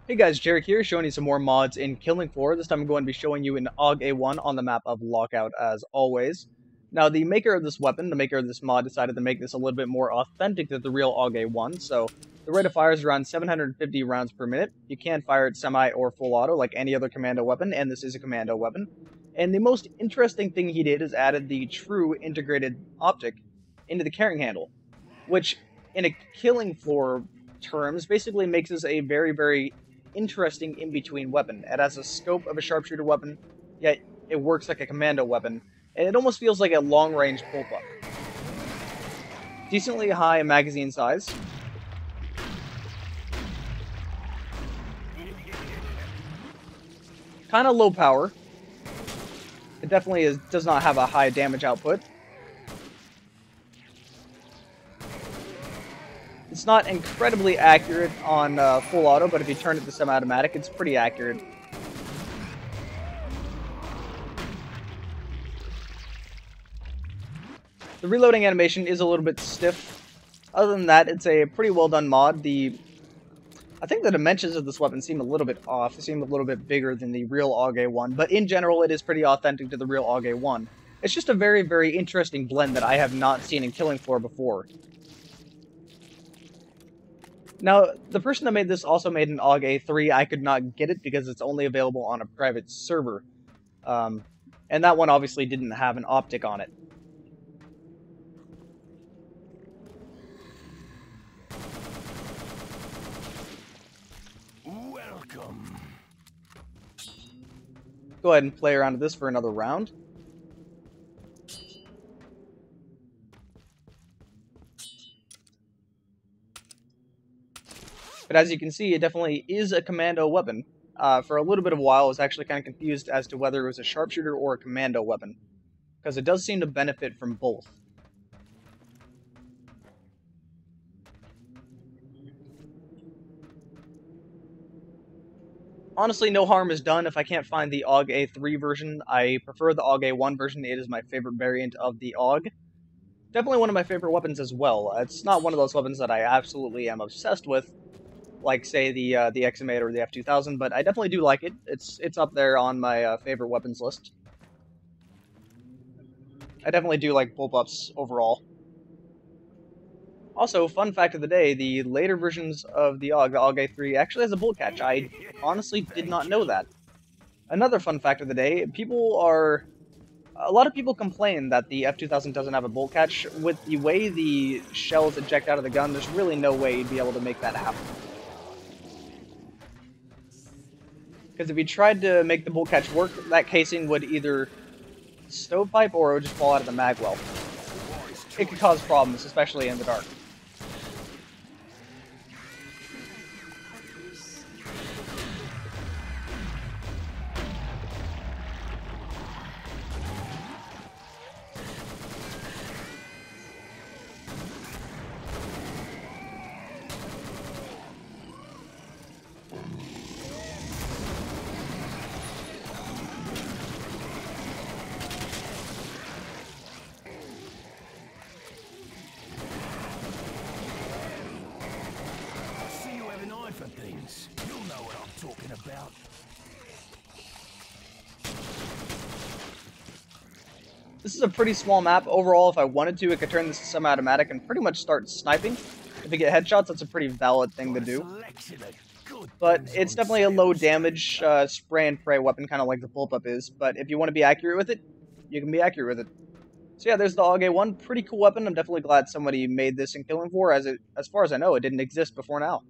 Hey guys, Jarek here, showing you some more mods in Killing Floor. This time I'm going to be showing you an AUG A1 on the map of Lockout, as always. Now, the maker of this weapon, the maker of this mod, decided to make this a little bit more authentic to the real AUG A1, so the rate of fire is around 750 rounds per minute. You can fire it semi or full auto like any other commando weapon, and this is a commando weapon. And the most interesting thing he did is added the true integrated optic into the carrying handle, which, in a Killing Floor terms, basically makes this a very interesting in-between weapon. It has a scope of a sharpshooter weapon, yet it works like a commando weapon, and it almost feels like a long-range bullpup. Decently high magazine size. Kind of low power. It definitely does not have a high damage output. It's not incredibly accurate on full auto, but if you turn it to semi-automatic, it's pretty accurate. The reloading animation is a little bit stiff. Other than that, it's a pretty well done mod. I think the dimensions of this weapon seem a little bit off. They seem a little bit bigger than the real AUG A1, but in general, it is pretty authentic to the real AUG A1. It's just a very interesting blend that I have not seen in Killing Floor before. Now, the person that made this also made an AUG A3. I could not get it because it's only available on a private server. And that one obviously didn't have an optic on it. Welcome. Go ahead and play around with this for another round. But as you can see, it definitely is a commando weapon. For a little bit of a while, I was actually kind of confused as to whether it was a sharpshooter or a commando weapon, because it does seem to benefit from both. Honestly, no harm is done if I can't find the AUG A3 version. I prefer the AUG A1 version. It is my favorite variant of the AUG. Definitely one of my favorite weapons as well. It's not one of those weapons that I absolutely am obsessed with, like, say, the XM8 or the F2000, but I definitely do like it. It's up there on my favorite weapons list. I definitely do like bullpups overall. Also, fun fact of the day, the later versions of the AUG A3, actually has a bullet catch. I honestly did not know that. Another fun fact of the day, a lot of people complain that the F2000 doesn't have a bolt catch. With the way the shells eject out of the gun, there's really no way you'd be able to make that happen. Because if you tried to make the bolt catch work, that casing would either stovepipe or it would just fall out of the mag well. It could cause problems, especially in the dark. For things. You'll know what I'm talking about. This is a pretty small map. Overall, if I wanted to, I could turn this to semi-automatic and pretty much start sniping. If you get headshots, that's a pretty valid thing to do. But it's definitely a low damage spray and pray weapon, kind of like the bullpup is. But if you want to be accurate with it, you can be accurate with it. So yeah, there's the AUG A1. Pretty cool weapon. I'm definitely glad somebody made this in Killing Floor, as far as I know, it didn't exist before now.